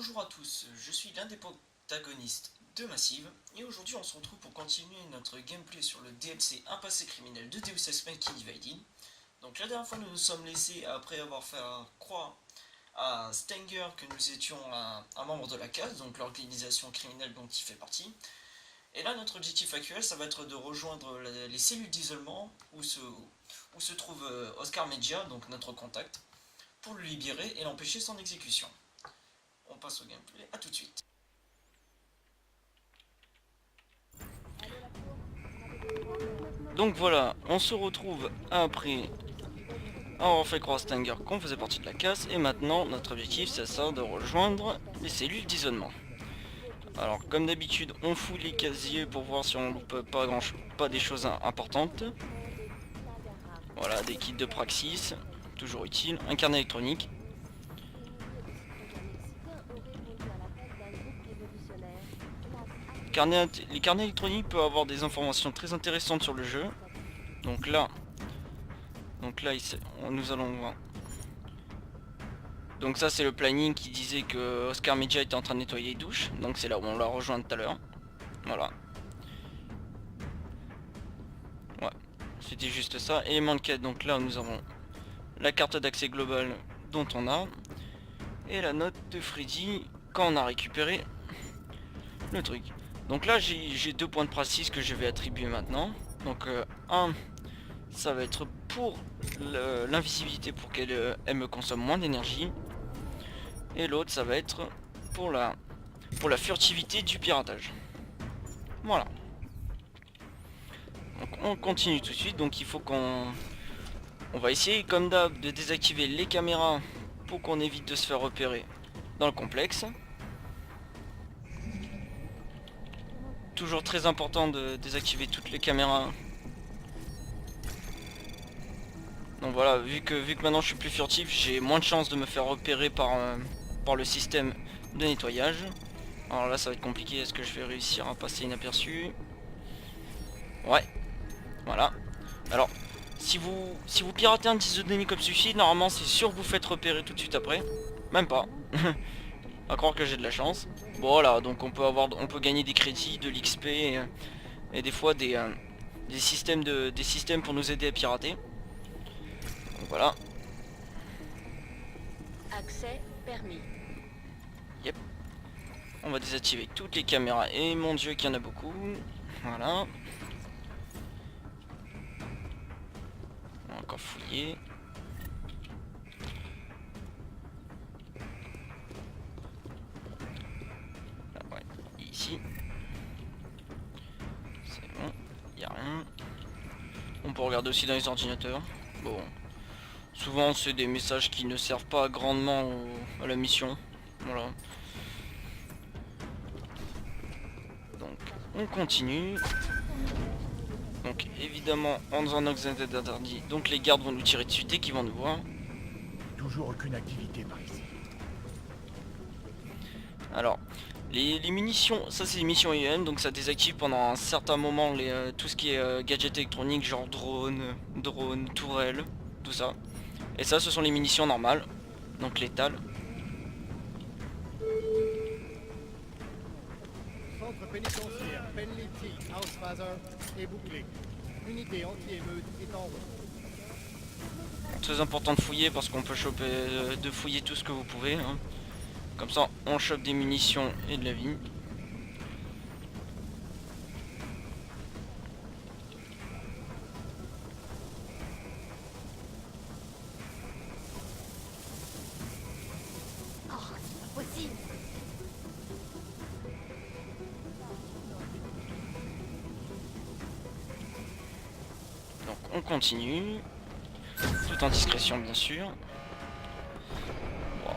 Bonjour à tous, je suis l'un des protagonistes de Massive et aujourd'hui on se retrouve pour continuer notre gameplay sur le DLC Un passé criminel de Deus Ex Mankind Divided. Donc la dernière fois nous nous sommes laissés après avoir fait croire à Stenger que nous étions un membre de la CAS, donc l'organisation criminelle dont il fait partie. Et là notre objectif actuel ça va être de rejoindre les cellules d'isolement où se trouve Oscar Media, donc notre contact, pour le libérer et l'empêcher son exécution. On passe au gameplay, à tout de suite. Donc voilà, on se retrouve après avoir fait croire à Stenger qu'on faisait partie de la casse, et maintenant notre objectif c'est ça, de rejoindre les cellules d'isolement. Alors comme d'habitude on fouille les casiers pour voir si on loupe pas des choses importantes. Voilà, des kits de praxis, toujours utile, un carnet électronique. Les carnets électroniques peuvent avoir des informations très intéressantes sur le jeu. Donc là nous allons voir. Donc ça c'est le planning qui disait que Oscar Media était en train de nettoyer les douches. Donc c'est là où on l'a rejoint tout à l'heure. Voilà. Ouais, c'était juste ça. Élément de quête, donc là nous avons la carte d'accès globale dont on a. Et la note de Freddy quand on a récupéré le truc. Donc là j'ai 2 points de praxis que je vais attribuer maintenant. Donc un, ça va être pour l'invisibilité, pour qu'elle me consomme moins d'énergie. Et l'autre ça va être pour la furtivité du piratage. Voilà. Donc on continue tout de suite. Donc il faut on va essayer comme d'hab de désactiver les caméras pour qu'on évite de se faire repérer dans le complexe. Toujours très important de désactiver toutes les caméras. Donc voilà, vu que maintenant je suis plus furtif, j'ai moins de chances de me faire repérer par le système de nettoyage. Alors là ça va être compliqué, est-ce que je vais réussir à passer inaperçu? Ouais, voilà. Alors, si vous piratez un disque comme celui-ci, normalement c'est sûr que vous faites repérer tout de suite après. Même pas. À croire que j'ai de la chance. Bon, voilà, donc on peut gagner des crédits, de l'XP et des fois des systèmes pour nous aider à pirater. Donc voilà. Accès permis. Yep. On va désactiver toutes les caméras et mon dieu qu'il y en a beaucoup. Voilà. On va encore fouiller. Ah ouais, ici. C'est bon, il n'y a rien. On peut regarder aussi dans les ordinateurs. Bon. Souvent c'est des messages qui ne servent pas grandement à la mission. Voilà. Donc on continue. Donc évidemment en faisant un accès d'interdit, donc les gardes vont nous tirer dessus dès qu'ils vont nous voir. Toujours aucune activité par ici. Alors les munitions, ça c'est les missions IEM, donc ça désactive pendant un certain moment tout ce qui est gadget électronique, genre drone, tourelle, tout ça. Et ça ce sont les munitions normales, donc létales. Centre pénitentiaire, Penlity, Ausfaser est bouclé. Unité anti-émeute est en route. Très important de fouiller parce qu'on peut choper, de fouiller tout ce que vous pouvez. Hein. Comme ça on chope des munitions et de la vie. Oh, c'est pas possible. Donc on continue. Tout en discrétion bien sûr. Wow.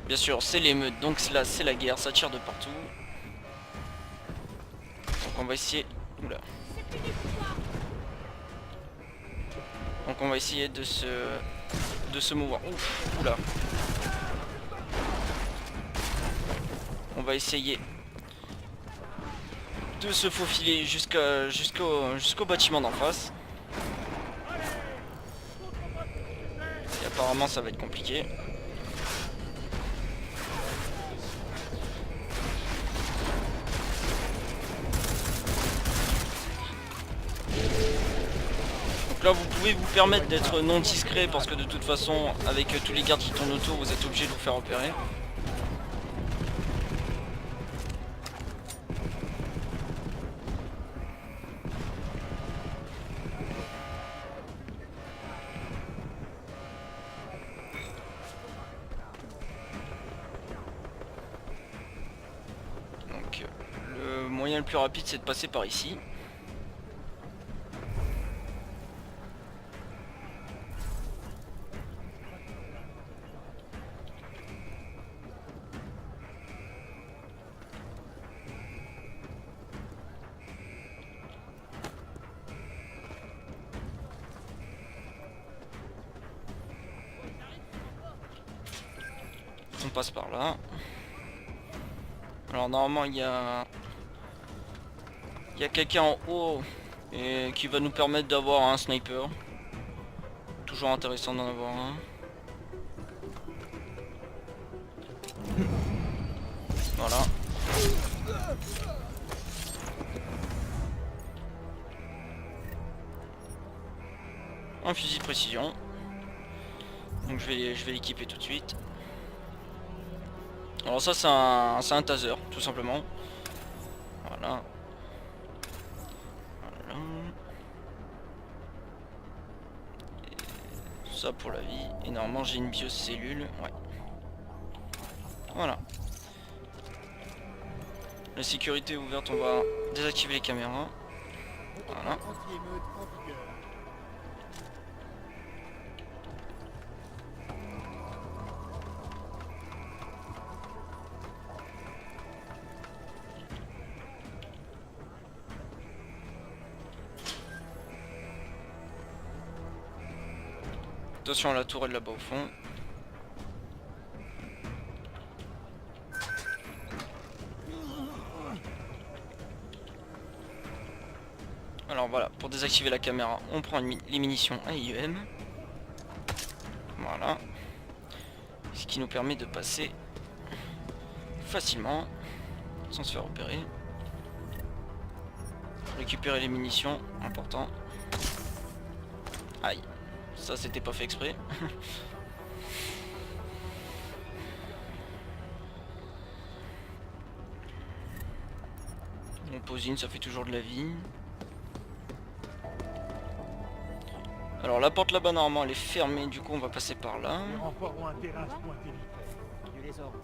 Bien sûr c'est l'émeute, donc là c'est la guerre, ça tire de partout. Donc on va essayer. Oula. Donc on va essayer de se mouvoir. Ouf, oula. On va essayer de se faufiler jusqu'au bâtiment d'en face. Et apparemment ça va être compliqué. là vous pouvez vous permettre d'être non discret parce que de toute façon avec tous les gardes qui tournent autour vous êtes obligé de vous faire repérer. Donc le moyen le plus rapide c'est de passer par ici. On passe par là. Alors normalement il y a quelqu'un en haut et qui va nous permettre d'avoir un sniper. Toujours intéressant d'en avoir un. Voilà. Un fusil de précision. Donc je vais l'équiper tout de suite. Alors ça c'est un taser tout simplement. Voilà. Voilà. Et ça pour la vie. Et normalement j'ai une biocellule. Ouais. Voilà. La sécurité est ouverte, on va désactiver les caméras. Voilà. Anti-émeute en vigueur. Attention à la tourelle là-bas au fond. Alors voilà, pour désactiver la caméra, on prend les munitions AIEM. Voilà. Ce qui nous permet de passer facilement, sans se faire repérer. Récupérer les munitions, important. Aïe, ça c'était pas fait exprès. On pose une, ça fait toujours de la vie. Alors la porte là-bas normalement elle est fermée, du coup on va passer par là. Les renforts ont intérêt à se pointer vite. J'ai les ordres.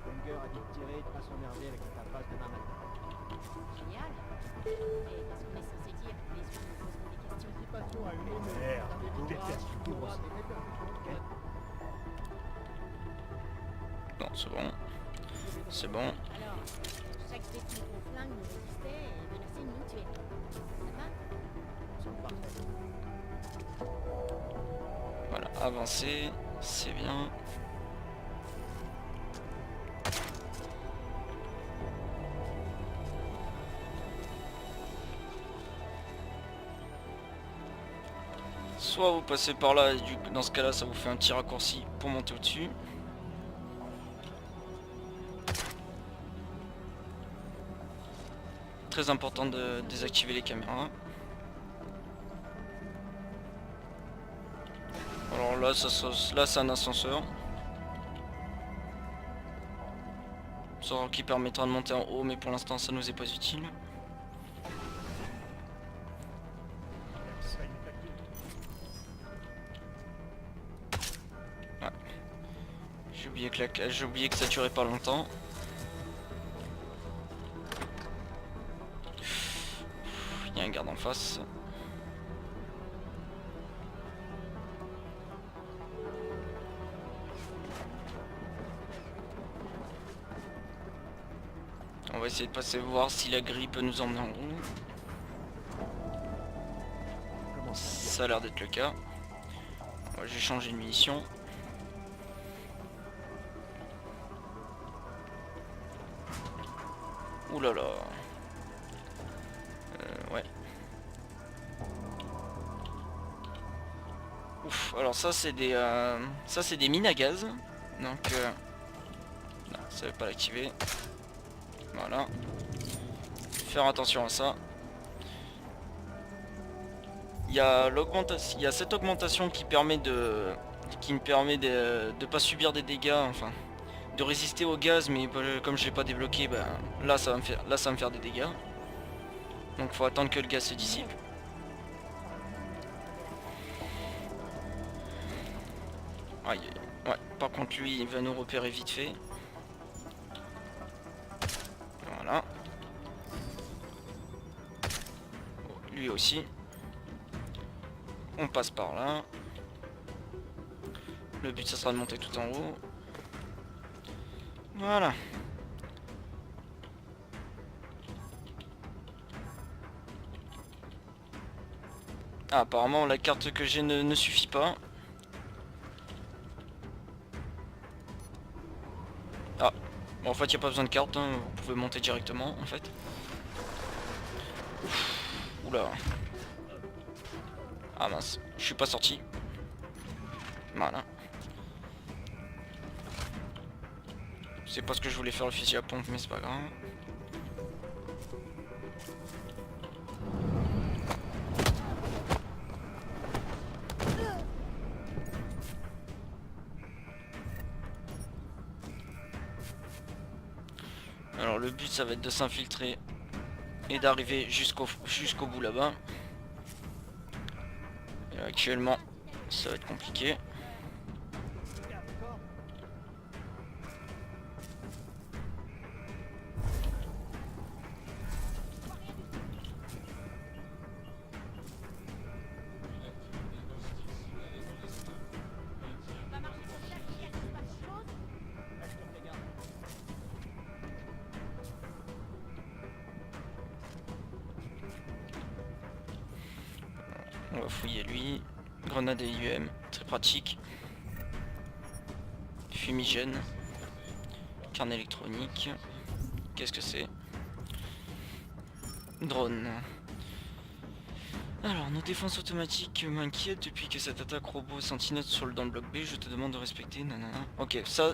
Unger a dit de tirer et de pas s'emmerder avec la tapasse demain matin. Génial. Et qu'est-ce qu'on est censé dire? Les yeux nous poseront des questions. Participation à une émeute. Merde, Dans les tout est virages, perçu. il y aura des répercussions. Non, c'est bon. C'est bon. Alors, chaque détenu au flingue nous résistait et menaçait de nous tuer. Ça va? Ça me parfait. Voilà, avancer, c'est bien. Soit vous passez par là et dans ce cas là ça vous fait un petit raccourci pour monter au-dessus. Très important de désactiver les caméras. Alors là, là c'est un ascenseur. Ça qui permettra de monter en haut, mais pour l'instant ça nous est pas utile. Ça, il est actif. J'ai oublié que ça durait pas longtemps. Il y a un garde en face. On va essayer de passer voir si la grille peut nous emmener en haut. Ça a l'air d'être le cas. Ouais, j'ai changé de munition. Ouh là là. Ouais. Ouf, alors ça c'est des mines à gaz. Donc non, ça veut pas l'activer. Voilà. Faire attention à ça. il y a cette augmentation qui me permet de pas subir des dégâts, enfin de résister au gaz, mais comme je l'ai pas débloqué, ben, là ça va me faire des dégâts. Donc faut attendre que le gaz se dissipe. Aïe, ouais, par contre lui il va nous repérer vite fait. Voilà. Lui aussi. On passe par là. Le but ça sera de monter tout en haut. Voilà. Ah, apparemment la carte que j'ai ne suffit pas. Ah, bon, en fait il n'y a pas besoin de carte, hein. Vous pouvez monter directement en fait. Oula. Ah mince, je suis pas sorti. Voilà. C'est pas ce que je voulais faire le fusil à pompe, mais c'est pas grave. Alors le but ça va être de s'infiltrer et d'arriver jusqu'au bout là-bas. Actuellement ça va être compliqué. On va fouiller lui. Grenade et IUM, très pratique. Fumigène. Carnet électronique. Qu'est-ce que c'est? Drone. Alors, nos défenses automatiques m'inquiètent depuis que cette attaque robot sentinelle sur le dans le bloc B. Je te demande de respecter. Nanana. Ok, ça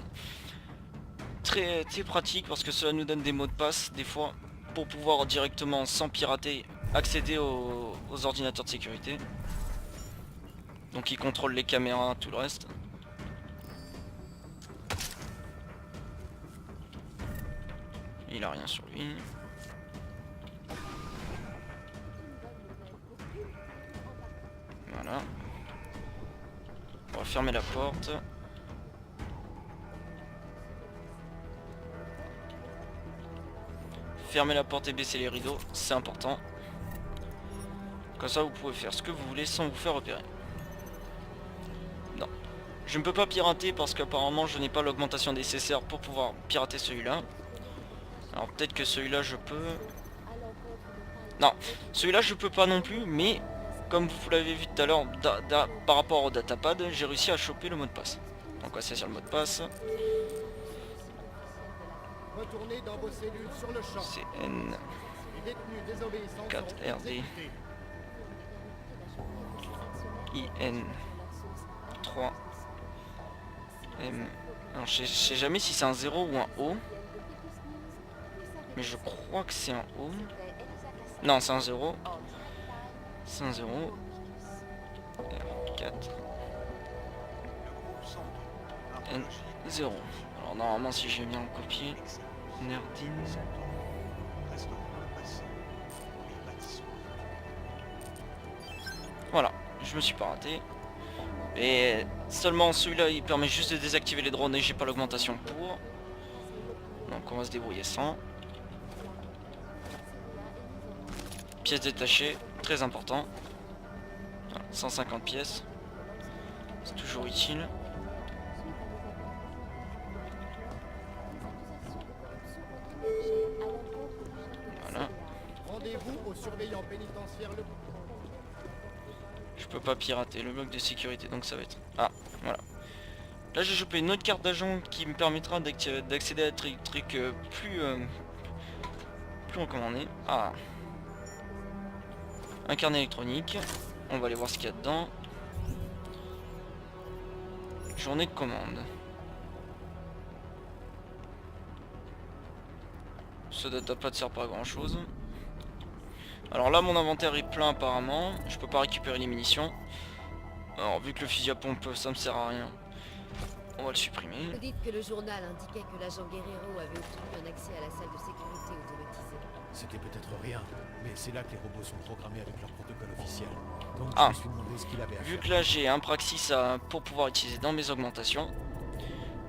très pratique parce que cela nous donne des mots de passe des fois pour pouvoir directement sans pirater accéder aux ordinateurs de sécurité. Donc il contrôle les caméras, tout le reste. Il a rien sur lui. Voilà. On va fermer la porte. Fermer la porte et baisser les rideaux, c'est important. Comme ça vous pouvez faire ce que vous voulez sans vous faire repérer. Non. Je ne peux pas pirater parce qu'apparemment je n'ai pas l'augmentation nécessaire pour pouvoir pirater celui-là. Alors peut-être que celui-là je peux... Non, celui-là je peux pas non plus, mais comme vous l'avez vu tout à l'heure par rapport au datapad, j'ai réussi à choper le mot de passe. Donc on va saisir le mot de passe. Retournez dans vos cellules sur le champ. CN Les détenus désobéissants 4 seront RD exécutés. IN 3 M. Alors je sais jamais si c'est un 0 ou un O. Mais je crois que c'est un O. Non, c'est un 0. C'est un 0. R4 N 0. Alors normalement si j'ai bien copié. Nerdine. Voilà, je me suis pas raté. Et seulement celui-là il permet juste de désactiver les drones et j'ai pas l'augmentation pour. Donc on va se débrouiller sans. Pièces détachées, très important. Voilà, 150 pièces. C'est toujours utile. Voilà. Rendez-vous au surveillant pénitentiaire le... Je peux pas pirater le bloc de sécurité, donc ça va être... Ah, voilà. Là j'ai chopé une autre carte d'agent qui me permettra d'accéder à des trucs plus recommandés. Ah. Un carnet électronique. On va aller voir ce qu'il y a dedans. Journée de commande. Ce datapad sert pas à grand chose. Alors là mon inventaire est plein apparemment, je peux pas récupérer les munitions. Alors vu que le fusil à pompe ça me sert à rien, on va le supprimer. Vous dites que le journal indiquait que l'agent Guerrero avait obtenu un accès à la salle de sécurité automatisée. C'était peut-être rien, mais c'est là que les robots sont programmés avec leur protocole officiel. Donc Ah. je me suis demandé ce qu'il avait à Vu faire. que là j'ai un praxis pour pouvoir utiliser dans mes augmentations,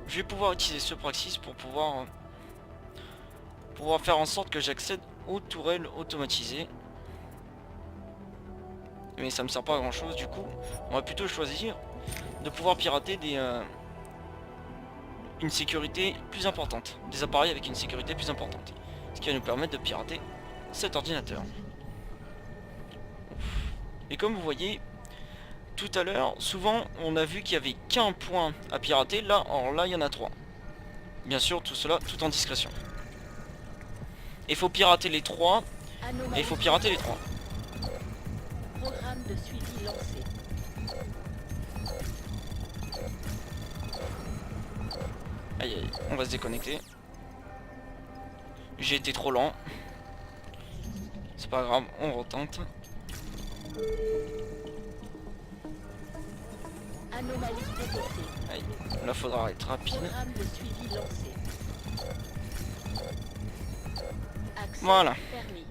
je vais pouvoir utiliser ce praxis pour pouvoir faire en sorte que j'accède aux tourelles automatisées. Mais ça me sert pas à grand chose, du coup on va plutôt choisir de pouvoir pirater une sécurité plus importante, des appareils avec une sécurité plus importante, ce qui va nous permettre de pirater cet ordinateur. Et comme vous voyez tout à l'heure, souvent on a vu qu'il y avait qu'un point à pirater, là il y en a 3. Bien sûr tout cela tout en discrétion. Il faut pirater les 3 et il faut pirater les 3. Programme de suivi lancé. Aïe aïe, on va se déconnecter. J'ai été trop lent. C'est pas grave, on retente. Anomalie détectée. Aïe, là faudra être rapide. Programme de suivi lancé. Accès Voilà. permis.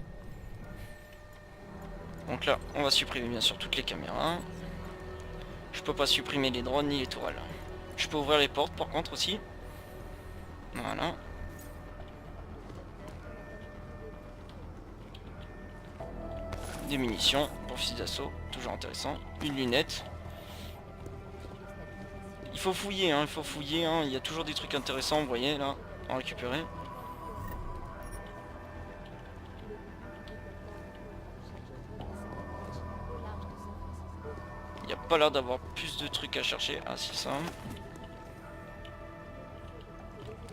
Donc là, on va supprimer bien sûr toutes les caméras. Je peux pas supprimer les drones ni les tourelles. Je peux ouvrir les portes par contre aussi. Voilà. Des munitions pour fusil d'assaut, toujours intéressant. Une lunette. Il faut fouiller, hein, il faut fouiller. Hein. Il y a toujours des trucs intéressants, vous voyez là, à récupérer. Il n'y a pas l'air d'avoir plus de trucs à chercher. Ah si, ça.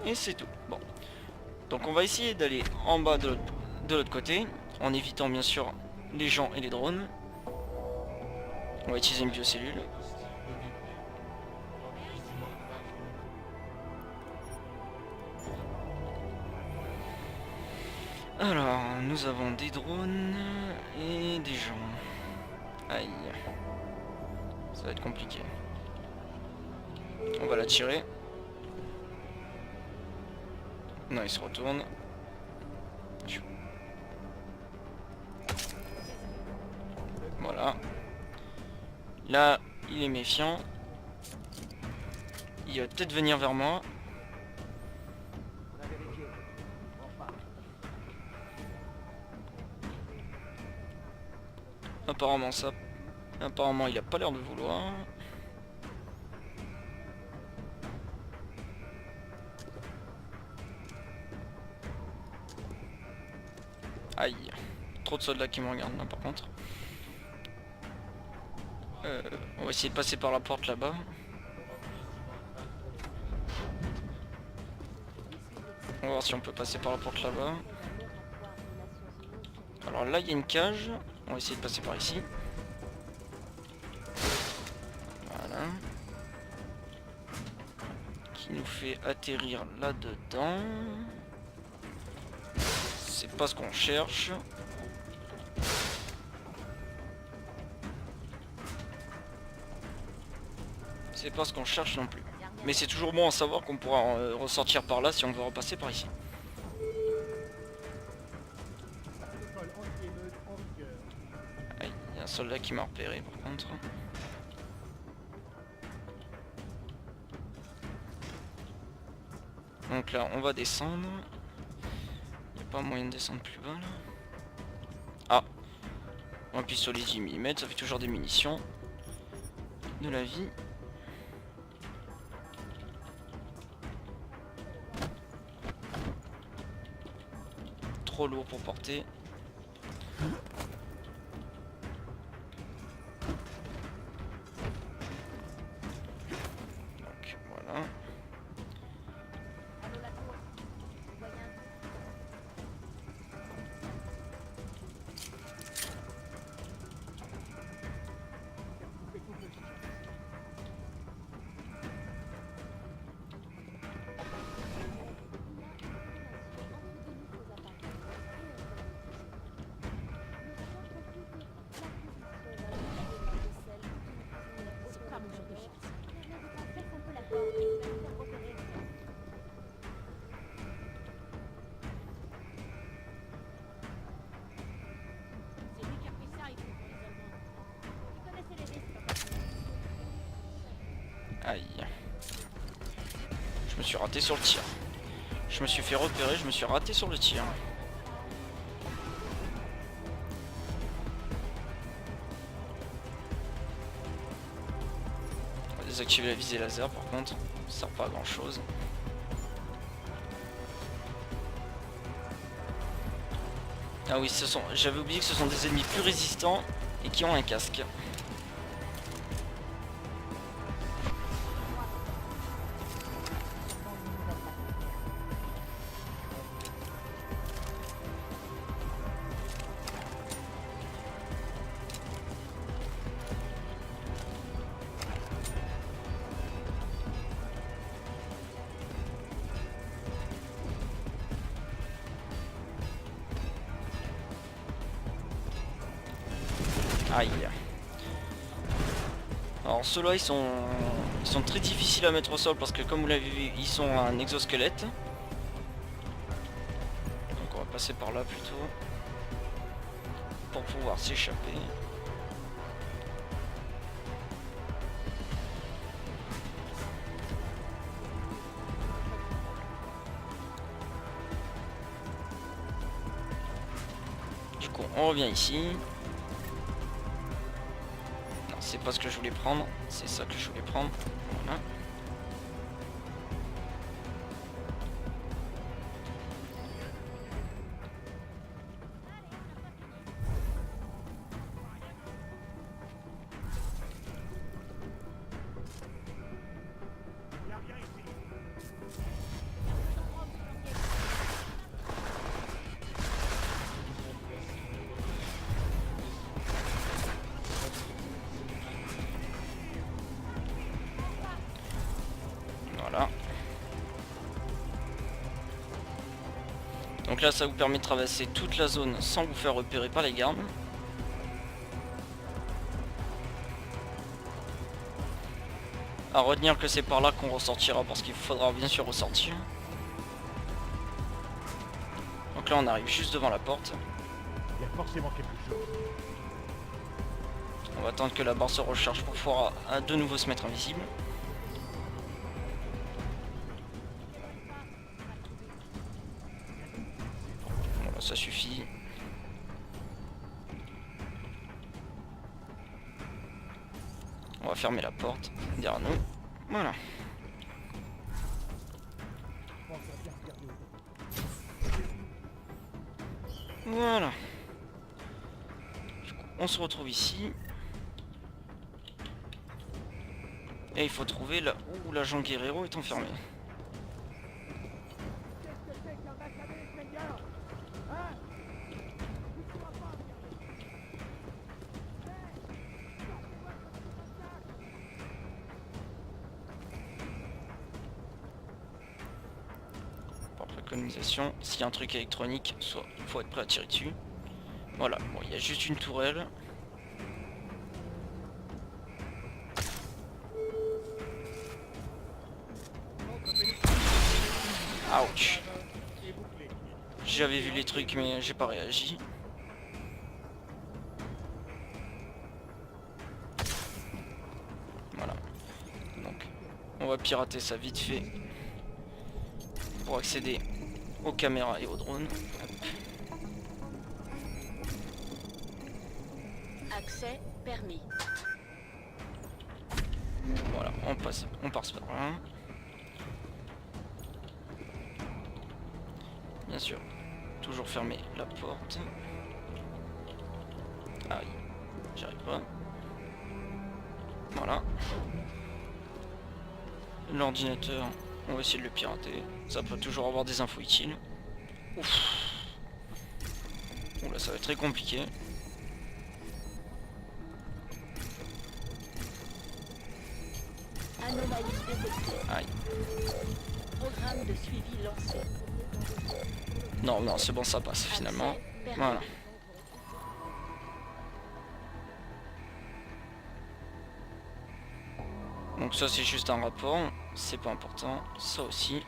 Et c'est tout. Bon. Donc on va essayer d'aller en bas de l'autre côté, en évitant bien sûr les gens et les drones. On va utiliser une biocellule. Alors, nous avons des drones et des gens. Aïe. Ça va être compliqué. On va la tirer. Non, il se retourne. Voilà. Là, il est méfiant. Il va peut-être venir vers moi. On a vérifié. On repart. Apparemment, il a pas l'air de vouloir. Aïe. Trop de soldats qui me regardent là par contre. On va essayer de passer par la porte là-bas. On va voir si on peut passer par la porte là-bas. Alors là il y a une cage. On va essayer de passer par ici. Voilà. Qui nous fait atterrir là-dedans. C'est pas ce qu'on cherche. C'est pas ce qu'on cherche non plus. Mais c'est toujours bon à savoir qu'on pourra ressortir par là si on veut repasser par ici. Protocole anti-émeute en vigueur. Aïe, il y a un soldat qui m'a repéré par contre. Donc là on va descendre. Il n'y a pas moyen de descendre plus bas là. Ah, un pistolet 10 mm, ça fait toujours des munitions. De la vie. Trop lourd pour porter. Donc voilà. Allô la tour. Vous voyez un truc? Aïe. Je me suis raté sur le tir. Je me suis fait repérer, je me suis raté sur le tir. On va désactiver la visée laser par contre, ça sert pas à grand chose. Ah oui, j'avais oublié que ce sont des ennemis plus résistants et qui ont un casque. Aïe. Alors ceux-là ils sont très difficiles à mettre au sol parce que comme vous l'avez vu ils sont un exosquelette. Donc on va passer par là plutôt pour pouvoir s'échapper. Du coup on revient ici. C'est pas ce que je voulais prendre, c'est ça que je voulais prendre. Voilà. Voilà. Donc là ça vous permet de traverser toute la zone sans vous faire repérer par les gardes. À retenir que c'est par là qu'on ressortira parce qu'il faudra bien sûr ressortir. Donc là on arrive juste devant la porte. Il y a forcément quelque chose. On va attendre que la barre se recharge pour pouvoir de nouveau se mettre invisible. Voilà, ça suffit. On va fermer la porte derrière nous. Voilà. Voilà. Du coup, on se retrouve ici. Et il faut trouver là où l'agent Guerrero est enfermé. Par préconisation, s'il y a un truc électronique, soit il faut être prêt à tirer dessus. Voilà, bon, il y a juste une tourelle. Ouch. J'avais vu les trucs mais j'ai pas réagi. Voilà. Donc on va pirater ça vite fait pour accéder aux caméras et aux drones. Hop. Accès permis. Voilà, on passe par là. Bien sûr, toujours fermer la porte. Ah oui, j'y arrive pas. Voilà. L'ordinateur, on va essayer de le pirater. Ça peut toujours avoir des infos utiles. Ouf. Oula, ça va être très compliqué. Anomalie détectée. Aïe. Programme de suivi lancé. Non, non, c'est bon, ça passe finalement. Accès permis. Voilà. Donc ça c'est juste un rapport, c'est pas important, ça aussi.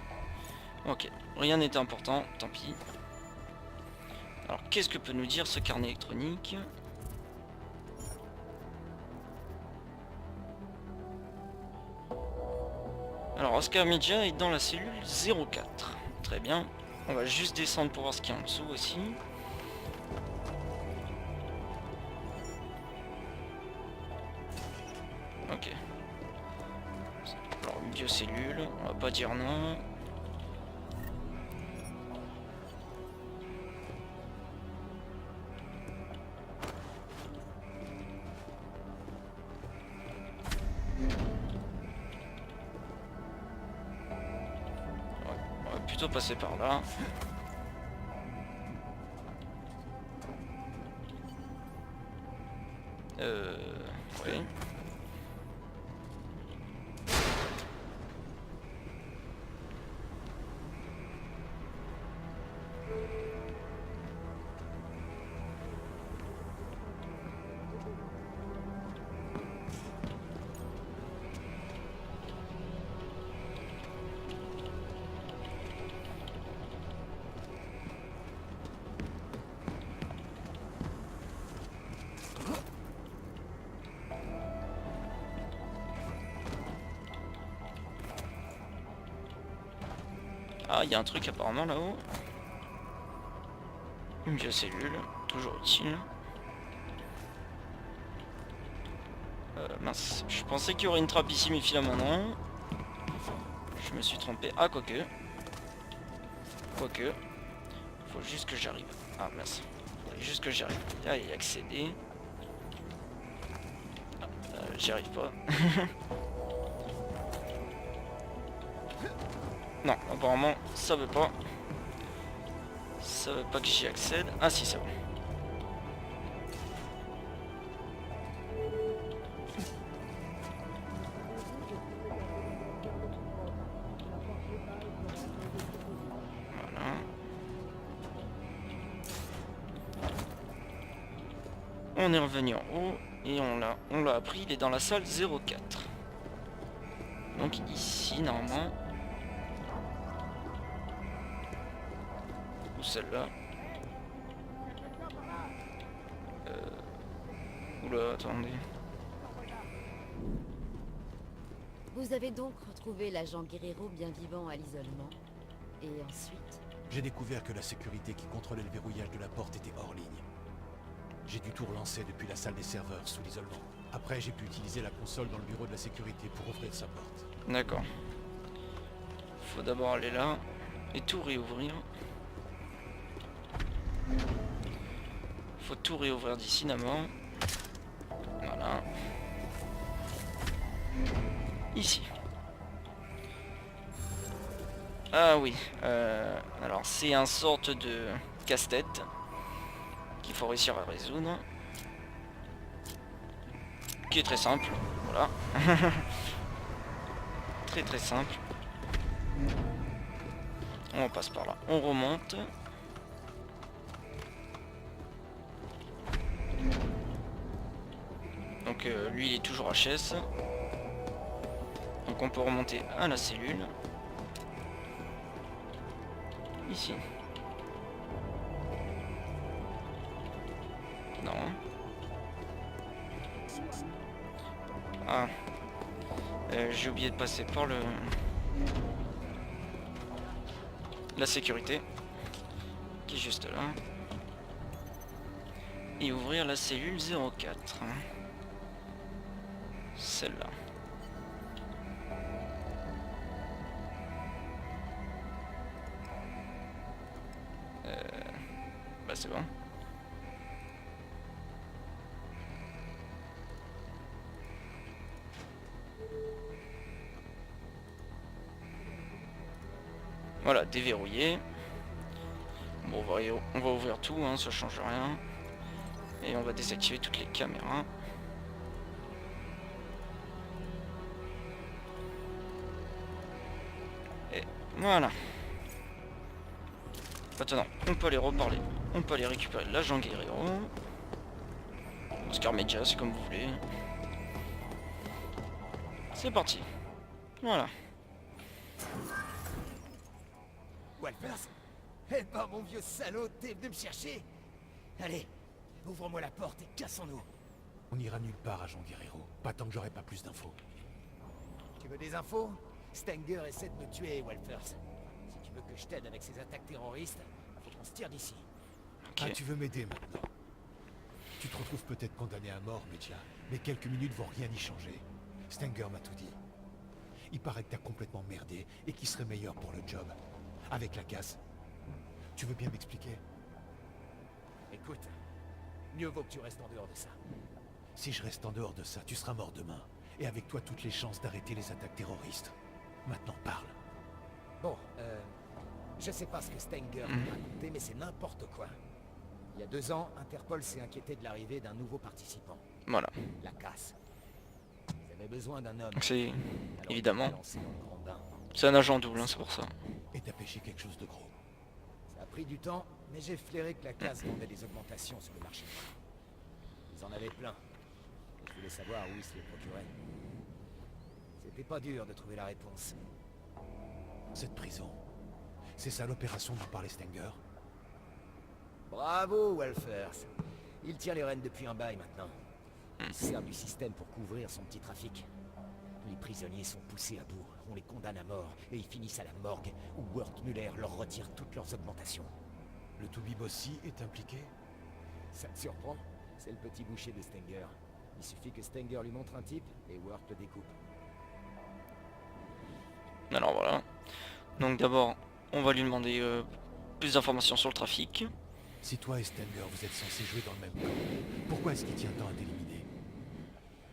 Ok, rien n'était important, tant pis. Alors qu'est-ce que peut nous dire ce carnet électronique? Alors Oscar Media est dans la cellule 04. Très bien. On va juste descendre pour voir ce qu'il y a en dessous aussi. Ok. Alors une biocellule, on va pas dire non. Plutôt passer par là. Oui. Ah, il y a un truc apparemment là-haut. Une biocellule, toujours utile. Mince, je pensais qu'il y aurait une trappe ici, mais finalement non. Je me suis trompé. Ah, quoique. Quoique. Faut juste que j'arrive. Ah, mince. Faut juste que j'arrive. Ah, y accéder. J'y arrive pas. Non, apparemment, ça veut pas. Ça veut pas que j'y accède. Ah si, c'est bon. Voilà. On est revenu en haut et on l'a appris, il est dans la salle 04. Donc ici, normalement. Ou celle-là. Oula, attendez. Vous avez donc retrouvé l'agent Guerrero bien vivant à l'isolement. Et ensuite... J'ai découvert que la sécurité qui contrôlait le verrouillage de la porte était hors ligne. J'ai dû tout relancer depuis la salle des serveurs sous l'isolement. Après, j'ai pu utiliser la console dans le bureau de la sécurité pour ouvrir sa porte. D'accord. Faut d'abord aller là et tout réouvrir. Faut tout réouvrir d'ici d'abord. Voilà. Ici. Ah oui. Alors c'est un sorte de casse-tête qu'il faut réussir à résoudre. Qui est très simple. Voilà. Très très simple. On passe par là. On remonte. Donc lui il est toujours HS. Donc on peut remonter à la cellule. Ici. Non. Ah. J'ai oublié de passer par la sécurité. Qui est juste là. Et ouvrir la cellule 04. Celle-là. Bah c'est bon. Voilà, déverrouillé. Bon, on va ouvrir tout, hein, ça change rien. Et on va désactiver toutes les caméras. Et voilà. Maintenant, on peut aller reparler. On peut aller récupérer l'agent Guerrero. Oscar Media, c'est comme vous voulez. C'est parti. Voilà. Walters? Eh ben, mon vieux salaud, t'es venu me chercher? Allez, ouvre-moi la porte et cassons-nous. On n'ira nulle part, agent Guerrero. Pas tant que j'aurai pas plus d'infos. Tu veux des infos? Stenger essaie de me tuer, Walters. Si tu veux que je t'aide avec ces attaques terroristes, faut qu'on se tire d'ici. Ok. Ah, tu veux m'aider maintenant? Tu te retrouves peut-être condamné à mort, Medja, mais quelques minutes vont rien y changer. Stenger m'a tout dit. Il paraît que t'as complètement merdé et qu'il serait meilleur pour le job. Avec la casse. Tu veux bien m'expliquer? Écoute, mieux vaut que tu restes en dehors de ça. Si je reste en dehors de ça, tu seras mort demain. Et avec toi, toutes les chances d'arrêter les attaques terroristes. Maintenant, parle. Bon, je sais pas ce que Stenger m'a raconté, mais c'est n'importe quoi. Il y a 2 ans, Interpol s'est inquiété de l'arrivée d'un nouveau participant. Voilà. La casse. Ils avaient besoin d'un homme. Donc c'est Alors, évidemment, ils l'ont lancé dans le grand bain. c'est un agent double, hein, c'est pour ça. Et t'as pêché quelque chose de gros. Ça a pris du temps, mais j'ai flairé que la casse vendait des augmentations sur le marché. Ils en avaient plein. Et je voulais savoir où ils se les procuraient. C'était pas dur de trouver la réponse. Cette prison. C'est ça l'opération dont parlait Stenger? Bravo, Walters. Il tient les rênes depuis un bail maintenant. Il se sert du système pour couvrir son petit trafic. Les prisonniers sont poussés à bout, on les condamne à mort, et ils finissent à la morgue, où Wertmüller leur retire toutes leurs augmentations. Le Toubib aussi est impliqué? Ça te surprend? C'est le petit boucher de Stenger. Il suffit que Stenger lui montre un type, et Wert le découpe. Alors voilà. Donc d'abord, on va lui demander plus d'informations sur le trafic. Si toi et Stenger, vous êtes censés jouer dans le même camp, pourquoi est-ce qu'il tient tant à t'éliminer?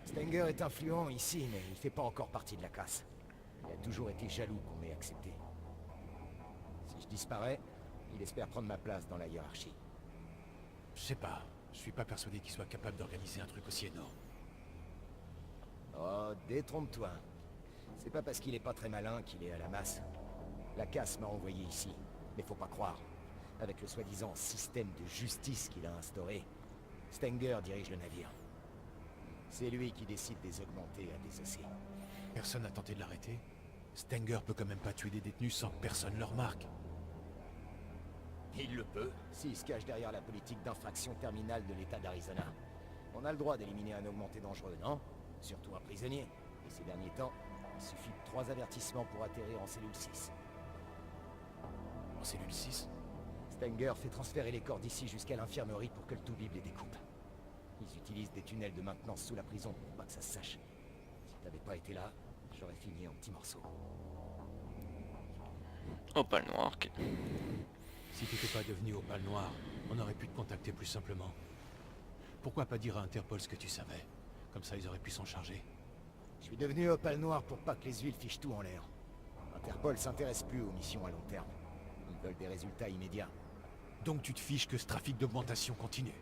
Stenger est influent ici, mais il fait pas encore partie de la casse. Il a toujours été jaloux qu'on m'ait accepté. Si je disparais, il espère prendre ma place dans la hiérarchie. Je sais pas. Je suis pas persuadé qu'il soit capable d'organiser un truc aussi énorme. Oh, détrompe-toi. C'est pas parce qu'il est pas très malin qu'il est à la masse. La casse m'a envoyé ici, mais faut pas croire. Avec le soi-disant système de justice qu'il a instauré, Stenger dirige le navire. C'est lui qui décide des augmentés à désosser. Personne n'a tenté de l'arrêter? Stenger peut quand même pas tuer des détenus sans que personne le remarque. Il le peut, s'il se cache derrière la politique d'infraction terminale de l'État d'Arizona. On a le droit d'éliminer un augmenté dangereux, non? Surtout un prisonnier. Et ces derniers temps, il suffit de 3 avertissements pour atterrir en cellule 6. En cellule 6? Stenger fait transférer les corps d'ici jusqu'à l'infirmerie pour que le Toubib les découpe. Ils utilisent des tunnels de maintenance sous la prison pour pas que ça se sache. Si t'avais pas été là, j'aurais fini en petits morceaux. Opale noir, ok. Si t'étais pas devenu Opale Noir, on aurait pu te contacter plus simplement. Pourquoi pas dire à Interpol ce que tu savais? Comme ça, ils auraient pu s'en charger. Je suis devenu Opale Noir pour pas que les huiles fichent tout en l'air. Interpol s'intéresse plus aux missions à long terme. Ils veulent des résultats immédiats. Donc tu te fiches que ce trafic d'augmentation continue?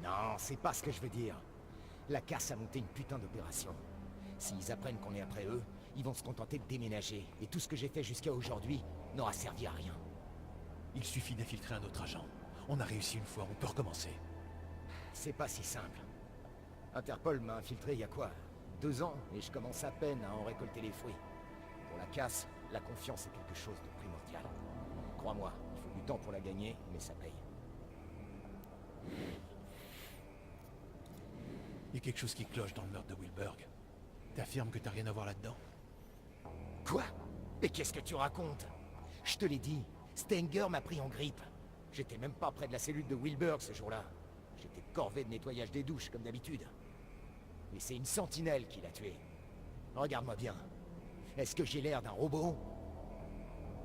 Non, c'est pas ce que je veux dire. La casse a monté une putain d'opération. S'ils apprennent qu'on est après eux, ils vont se contenter de déménager. Et tout ce que j'ai fait jusqu'à aujourd'hui n'aura servi à rien. Il suffit d'infiltrer un autre agent. On a réussi une fois, on peut recommencer. C'est pas si simple. Interpol m'a infiltré il y a quoi? 2 ans, et je commence à peine à en récolter les fruits. Pour la casse, la confiance est quelque chose de primordial. Crois-moi, il faut du temps pour la gagner, mais ça paye. Il y a quelque chose qui cloche dans le meurtre de Wilberg. T'affirmes que t'as rien à voir là-dedans? Quoi? Et qu'est-ce que tu racontes? Je te l'ai dit, Stenger m'a pris en grippe. J'étais même pas près de la cellule de Wilberg ce jour-là. J'étais corvé de nettoyage des douches, comme d'habitude. Mais c'est une sentinelle qui l'a tué. Regarde-moi bien. Est-ce que j'ai l'air d'un robot?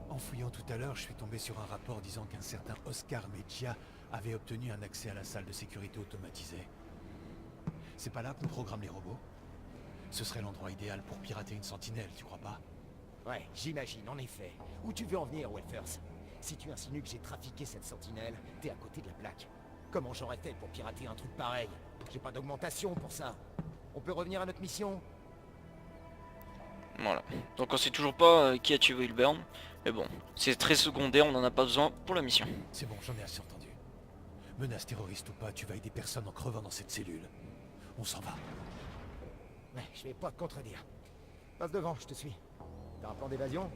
En fouillant tout à l'heure, je suis tombé sur un rapport disant qu'un certain Oscar Medja avait obtenu un accès à la salle de sécurité automatisée. C'est pas là qu'on programme les robots? Ce serait l'endroit idéal pour pirater une sentinelle, tu crois pas? Ouais, j'imagine, en effet. Où tu veux en venir, Walters? Si tu insinues que j'ai trafiqué cette sentinelle, t'es à côté de la plaque. Comment j'aurais fait pour pirater un truc pareil? J'ai pas d'augmentation pour ça. On peut revenir à notre mission? Voilà. Donc on sait toujours pas qui a tué Wilburn. Mais bon, c'est très secondaire, on en a pas besoin pour la mission. C'est bon, j'en ai assez entendu. Menace terroriste ou pas, tu vas aider personne en crevant dans cette cellule. On s'en va. Ouais, je vais pas te contredire. Passe devant, je te suis. T'as un plan d'évasion?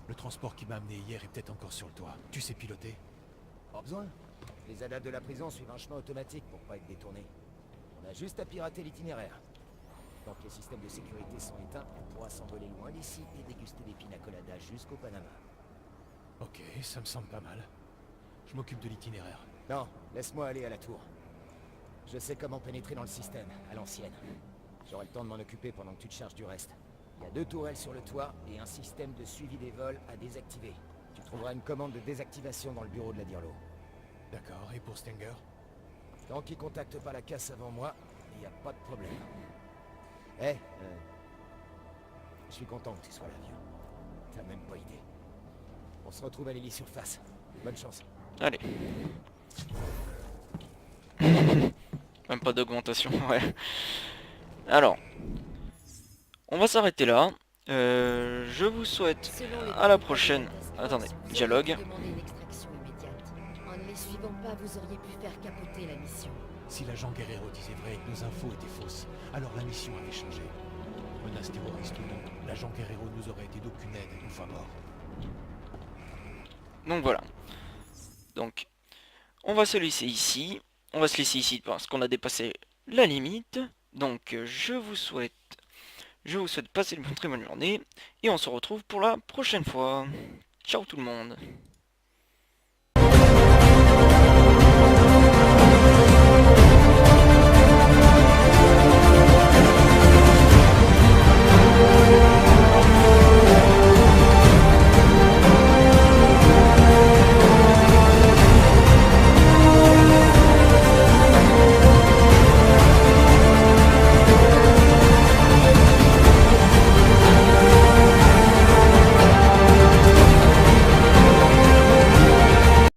Le transport qui m'a amené hier est peut-être encore sur le toit. Tu sais piloter? Pas besoin. Les adeptes de la prison suivent un chemin automatique pour pas être détournés. On a juste à pirater l'itinéraire. Tant que les systèmes de sécurité sont éteints, elle pourra s'envoler loin d'ici et déguster des pina coladas jusqu'au Panama. Ok, ça me semble pas mal. Je m'occupe de l'itinéraire. Non, laisse-moi aller à la tour. Je sais comment pénétrer dans le système, à l'ancienne. J'aurai le temps de m'en occuper pendant que tu te charges du reste. Il y a 2 tourelles sur le toit et un système de suivi des vols à désactiver. Tu trouveras une commande de désactivation dans le bureau de la Dirlo. D'accord, et pour Stenger? Tant qu'il contacte pas la casse avant moi, il n'y a pas de problème. Eh, je suis content que tu sois là, vieux. T'as même pas idée. On se retrouve à l'hélisurface. Bonne chance. Allez. Même pas d'augmentation, ouais. Alors, on va s'arrêter là. Je vous souhaite Selon les à la données prochaine. de la task Attendez, force, vous dialogue. auriez pu demander une extraction immédiate. En ne les suivant pas, vous auriez pu faire capoter la mission. Si l'agent Guerrero disait vrai et que nos infos étaient fausses, alors la mission avait changé. Menace terroriste ou non, l'agent Guerrero nous aurait été d'aucune aide une fois mort. Donc voilà. Donc, on va se laisser ici. On va se laisser ici parce qu'on a dépassé la limite. Donc, je vous souhaite passer une très bonne journée. Et on se retrouve pour la prochaine fois. Ciao tout le monde.